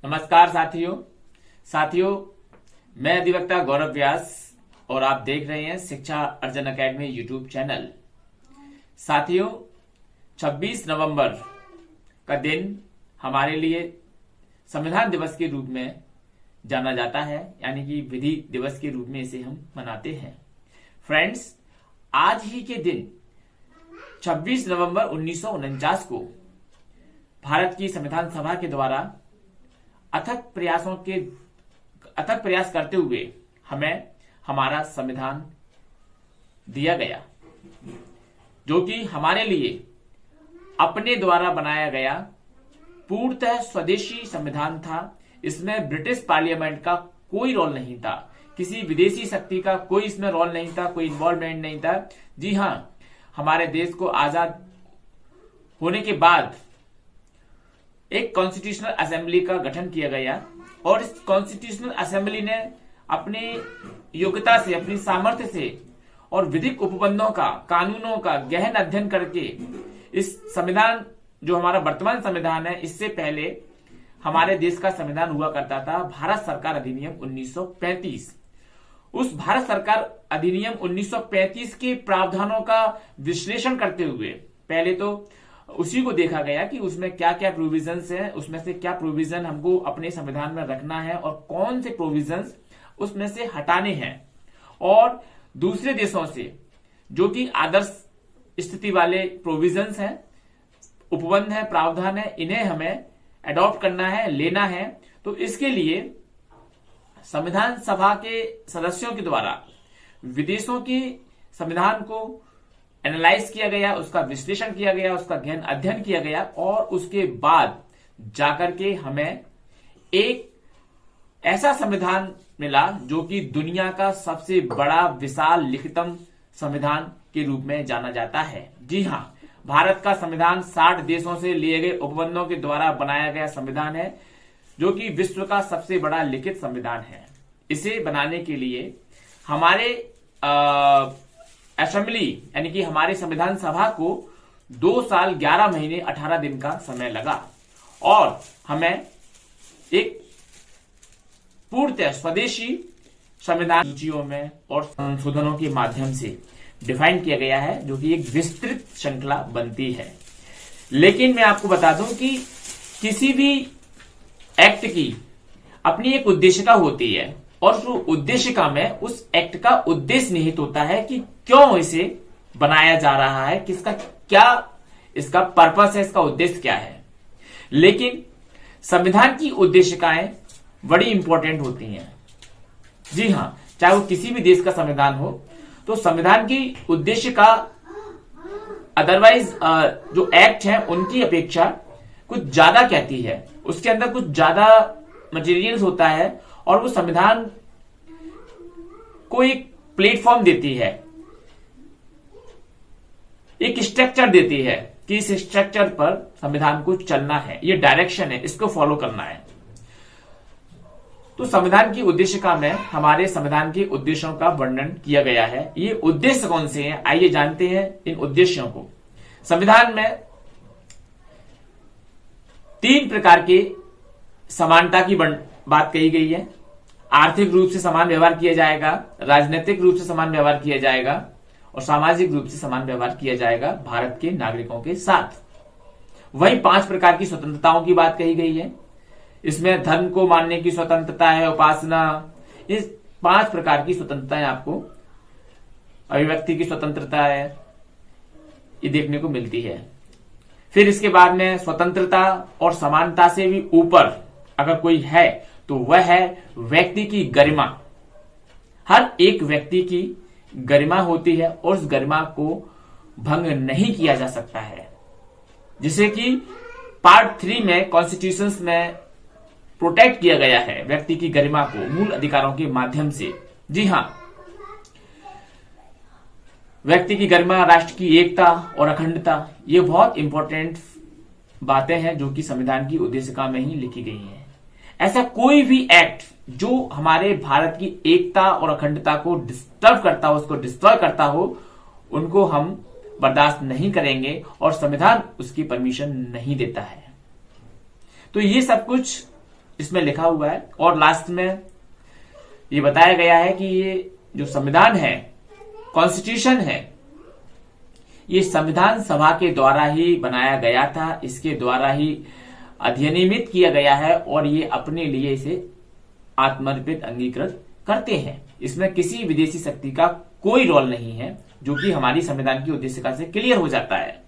नमस्कार साथियों, मैं अधिवक्ता गौरव व्यास और आप देख रहे हैं शिक्षा अर्जन एकेडमी यूट्यूब चैनल। साथियों, 26 नवंबर का दिन हमारे लिए संविधान दिवस के रूप में जाना जाता है, यानी कि विधि दिवस के रूप में इसे हम मनाते हैं। फ्रेंड्स, आज ही के दिन 26 नवंबर 1949 को भारत की संविधान सभा के द्वारा अथक प्रयास करते हुए हमें हमारा संविधान दिया गया, जो कि हमारे लिए अपने द्वारा बनाया गया पूर्णतः स्वदेशी संविधान था। इसमें ब्रिटिश पार्लियामेंट का कोई रोल नहीं था, किसी विदेशी शक्ति का कोई इसमें रोल नहीं था, कोई इन्वॉल्वमेंट नहीं था। जी हां, हमारे देश को आजाद होने के बाद एक कॉन्स्टिट्यूशनल असेंबली का गठन किया गया और इस कॉन्स्टिट्यूशनल असेंबली ने अपनी योग्यता से, अपनी सामर्थ्य से और विधिक उपबंधों का, कानूनों का गहन अध्ययन करके इस संविधान, जो हमारा वर्तमान संविधान है, इससे पहले हमारे देश का संविधान हुआ करता था भारत सरकार अधिनियम 1935। उस भारत सरकार अधिनियम 1935 के प्रावधानों का विश्लेषण करते हुए पहले तो उसी को देखा गया कि उसमें क्या क्या प्रोविजंस हैं, उसमें से क्या प्रोविजन हमको अपने संविधान में रखना है और कौन से प्रोविजंस उसमें से हटाने हैं, और दूसरे देशों से जो कि आदर्श स्थिति वाले प्रोविजंस हैं, उपबंध है, प्रावधान है, इन्हें हमें अडॉप्ट करना है, लेना है। तो इसके लिए संविधान सभा के सदस्यों के द्वारा विदेशों की संविधान को एनालाइज किया गया, उसका विश्लेषण किया गया, उसका गहन अध्ययन किया गया और उसके बाद जाकर के हमें एक ऐसा संविधान मिला जो कि दुनिया का सबसे बड़ा विशाल लिखितम संविधान के रूप में जाना जाता है। जी हां, भारत का संविधान 60 देशों से लिए गए उपबंधों के द्वारा बनाया गया संविधान है, जो कि विश्व का सबसे बड़ा लिखित संविधान है। इसे बनाने के लिए हमारे असेंबली, यानी कि हमारे संविधान सभा को 2 साल 11 महीने 18 दिन का समय लगा और हमें एक पूर्णतः स्वदेशी संविधान सूचियों में और संशोधनों के माध्यम से डिफाइन किया गया है, जो कि एक विस्तृत श्रृंखला बनती है। लेकिन मैं आपको बता दूं कि किसी भी एक्ट की अपनी एक उद्देशिका होती है और उस उद्देशिका में उस एक्ट का उद्देश्य निहित होता है कि क्यों इसे बनाया जा रहा है, किसका क्या इसका पर्पस है, इसका उद्देश्य क्या है। लेकिन संविधान की उद्देशिकाएं बड़ी इंपॉर्टेंट होती हैं। जी हां, चाहे वो किसी भी देश का संविधान हो, तो संविधान की उद्देशिका अदरवाइज जो एक्ट है उनकी अपेक्षा कुछ ज्यादा कहती है, उसके अंदर कुछ ज्यादा मटेरियल्स होता है और वो संविधान को एक प्लेटफॉर्म देती है, एक स्ट्रक्चर देती है कि इस स्ट्रक्चर पर संविधान को चलना है, ये डायरेक्शन है, इसको फॉलो करना है। तो संविधान की उद्देशिका में हमारे संविधान के उद्देश्यों का वर्णन किया गया है। ये उद्देश्य कौन से हैं, आइए जानते हैं इन उद्देश्यों को। संविधान में 3 प्रकार के समानता की बात कही गई है। आर्थिक रूप से समान व्यवहार किया जाएगा, राजनीतिक रूप से समान व्यवहार किया जाएगा और सामाजिक रूप से समान व्यवहार किया जाएगा भारत के नागरिकों के साथ। वही 5 प्रकार की स्वतंत्रताओं की बात कही गई है। इसमें धर्म को मानने की स्वतंत्रता है, उपासना, इस 5 प्रकार की स्वतंत्रताएं आपको, अभिव्यक्ति की स्वतंत्रता है, ये देखने को मिलती है। फिर इसके बाद में स्वतंत्रता और समानता से भी ऊपर अगर कोई है तो वह है व्यक्ति की गरिमा। हर एक व्यक्ति की गरिमा होती है और उस गरिमा को भंग नहीं किया जा सकता है, जिसे कि पार्ट 3 में कॉन्स्टिट्यूशन में प्रोटेक्ट किया गया है व्यक्ति की गरिमा को मूल अधिकारों के माध्यम से। जी हां, व्यक्ति की गरिमा, राष्ट्र की एकता और अखंडता, ये बहुत इंपॉर्टेंट बातें हैं जो कि संविधान की उद्देशिका में ही लिखी गई हैं। ऐसा कोई भी एक्ट जो हमारे भारत की एकता और अखंडता को डिस्टर्ब करता हो, उसको डिस्ट्रॉय करता हो, उनको हम बर्दाश्त नहीं करेंगे और संविधान उसकी परमिशन नहीं देता है। तो ये सब कुछ इसमें लिखा हुआ है। और लास्ट में ये बताया गया है कि ये जो संविधान है, कॉन्स्टिट्यूशन है, ये संविधान सभा के द्वारा ही बनाया गया था, इसके द्वारा ही अधिनियमित किया गया है और ये अपने लिए इसे आत्मर्पित अंगीकृत करते हैं। इसमें किसी विदेशी शक्ति का कोई रोल नहीं है, जो कि हमारी संविधान की उद्देशिका से क्लियर हो जाता है।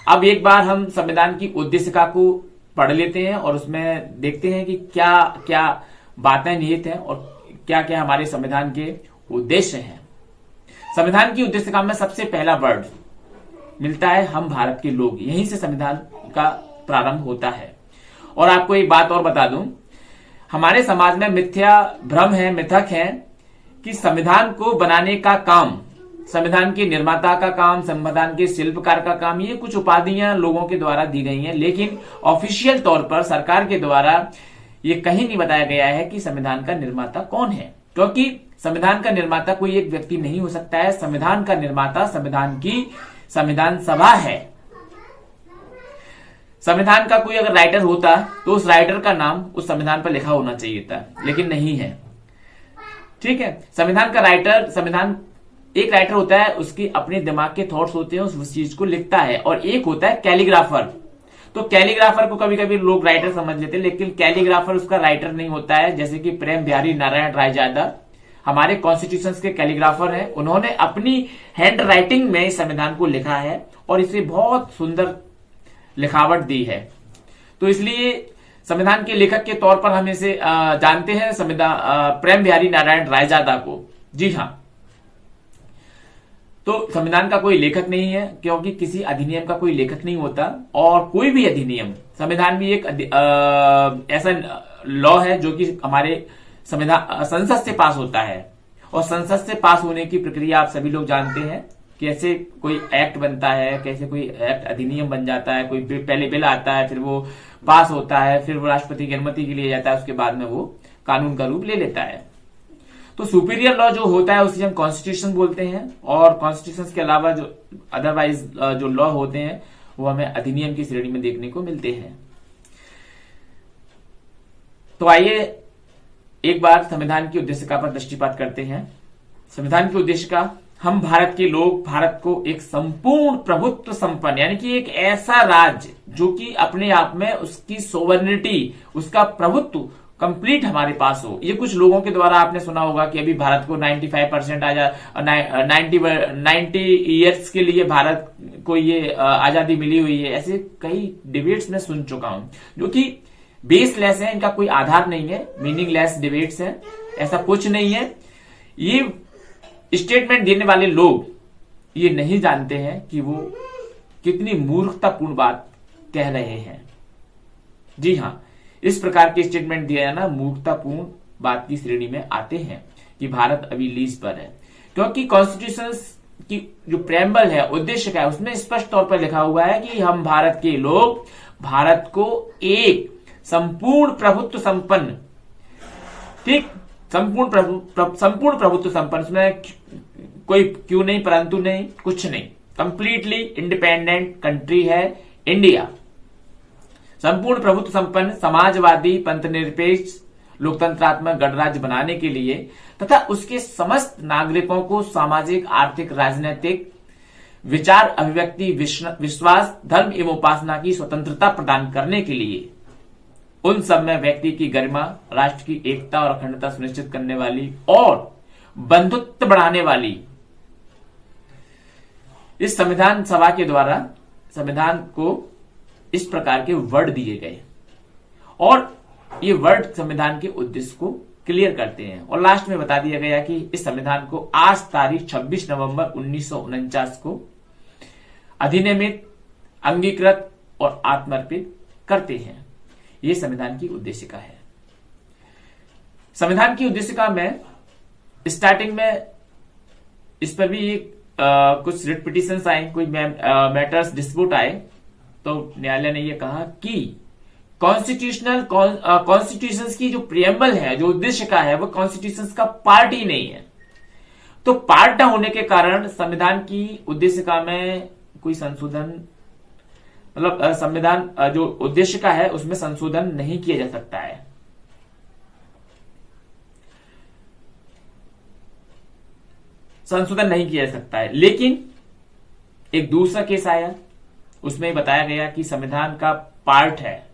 अब एक बार हम संविधान की उद्देशिका को पढ़ लेते हैं और उसमें देखते हैं कि क्या क्या बातें निहित हैं और क्या क्या हमारे संविधान के उद्देश्य हैं। संविधान की उद्देशिका में सबसे पहला वर्ड मिलता है हम भारत के लोग। यहीं से संविधान का प्रारंभ होता है। और आपको एक बात और बता दूं, हमारे समाज में मिथ्या भ्रम है, मिथक है कि संविधान को बनाने का काम, संविधान के निर्माता का काम, संविधान के शिल्पकार का काम, ये कुछ उपाधियां लोगों के द्वारा दी गई हैं, लेकिन ऑफिशियल तौर पर सरकार के द्वारा ये कहीं नहीं बताया गया है कि संविधान का निर्माता कौन है। क्योंकि संविधान का निर्माता कोई एक व्यक्ति नहीं हो सकता है। संविधान का निर्माता संविधान की संविधान सभा है। संविधान का कोई अगर राइटर होता तो उस राइटर का नाम उस संविधान पर लिखा होना चाहिए था, लेकिन नहीं है। ठीक है, संविधान का राइटर, संविधान एक राइटर होता है, उसकी अपने दिमाग के थॉट्स होते हैं, उस चीज को लिखता है। और एक होता है कैलीग्राफर। तो कैलीग्राफर को कभी कभी लोग राइटर समझ लेते हैं, लेकिन कैलीग्राफर उसका राइटर नहीं होता है। जैसे कि प्रेम बिहारी नारायण रायजादा हमारे कॉन्स्टिट्यूशन के कैलीग्राफर हैं। उन्होंने अपनी हैंड राइटिंग में इस संविधान को लिखा है और इसे बहुत सुंदर लिखावट दी है। तो इसलिए संविधान के लेखक के तौर पर हम इसे जानते हैं, संविधान प्रेम बिहारी नारायण रायजादा को। जी हाँ, तो संविधान का कोई लेखक नहीं है, क्योंकि किसी अधिनियम का कोई लेखक नहीं होता। और कोई भी अधिनियम, संविधान भी एक ऐसा लॉ है जो कि हमारे संविधान संसद से पास होता है। और संसद से पास होने की प्रक्रिया आप सभी लोग जानते हैं, कैसे कोई एक्ट बनता है, कैसे कोई एक्ट अधिनियम बन जाता है। कोई पहले बिल आता है, फिर वो पास होता है, फिर वो राष्ट्रपति की अनुमति के लिए जाता है, उसके बाद में वो कानून का रूप ले लेता है। तो सुपीरियर लॉ जो होता है उसे हम कॉन्स्टिट्यूशन बोलते हैं। और कॉन्स्टिट्यूशन के अलावा जो अदरवाइज जो लॉ होते हैं वो हमें अधिनियम की श्रेणी में देखने को मिलते हैं। तो आइए एक बार संविधान की उद्देशिका पर दृष्टिपात करते हैं। संविधान की उद्देशिका, हम भारत के लोग भारत को एक संपूर्ण प्रभुत्व संपन्न, यानी कि एक ऐसा राज्य जो कि अपने आप में उसकी सोवर्निटी, उसका प्रभुत्व कंप्लीट हमारे पास हो। ये कुछ लोगों के द्वारा आपने सुना होगा कि अभी भारत को 95% 90 ईयर्स के लिए भारत को ये आजादी मिली हुई है। ऐसे कई डिबेट्स में सुन चुका हूं जो कि बेसलेस है, इनका कोई आधार नहीं है, मीनिंगलेस डिबेट्स हैं, ऐसा कुछ नहीं है। ये स्टेटमेंट देने वाले लोग ये नहीं जानते हैं कि वो कितनी मूर्खतापूर्ण बात कह रहे हैं। जी हाँ, इस प्रकार के स्टेटमेंट दिया जाना मूर्खतापूर्ण बात की श्रेणी में आते हैं कि भारत अभी लीज पर है। क्योंकि कॉन्स्टिट्यूशन की जो प्रेम्बल है, उद्देश्य क्या है, उसमें स्पष्ट तौर पर लिखा हुआ है कि हम भारत के लोग भारत को एक संपूर्ण प्रभुत्व संपन्न, ठीक, संपूर्ण प्रभुत्व संपन्न, उसमें कोई क्यों नहीं, परंतु नहीं, कुछ नहीं, कंप्लीटली इंडिपेंडेंट कंट्री है इंडिया। संपूर्ण प्रभुत्व संपन्न समाजवादी पंथनिरपेक्ष लोकतंत्रात्मक गणराज्य बनाने के लिए तथा उसके समस्त नागरिकों को सामाजिक, आर्थिक, राजनीतिक, विचार अभिव्यक्ति, विश्वास, धर्म एवं उपासना की स्वतंत्रता प्रदान करने के लिए, उन सब में व्यक्ति की गरिमा, राष्ट्र की एकता और अखंडता सुनिश्चित करने वाली और बंधुत्व बढ़ाने वाली, इस संविधान सभा के द्वारा संविधान को इस प्रकार के वर्ड दिए गए और ये वर्ड संविधान के उद्देश्य को क्लियर करते हैं। और लास्ट में बता दिया गया कि इस संविधान को आज तारीख 26 नवंबर 1949 को अधिनियमित, अंगीकृत और आत्मर्पित करते हैं। ये संविधान की उद्देशिका है। संविधान की उद्देशिका में स्टार्टिंग में इस पर भी कुछ रिट पिटिशंस आए, कुछ मैटर्स डिस्प्यूट आए, तो न्यायालय ने यह कहा कि कॉन्स्टिट्यूशन की जो प्रियम्बल है, जो उद्देशिका है, वो कॉन्स्टिट्यूशन का पार्ट ही नहीं है। तो पार्ट न होने के कारण संविधान की उद्देशिका में कोई संशोधन मतलब संविधान जो उद्देश्य का है उसमें संशोधन नहीं किया जा सकता है। संशोधन नहीं किया जा सकता है। लेकिन एक दूसरा केस आया, उसमें बताया गया कि संविधान का पार्ट है,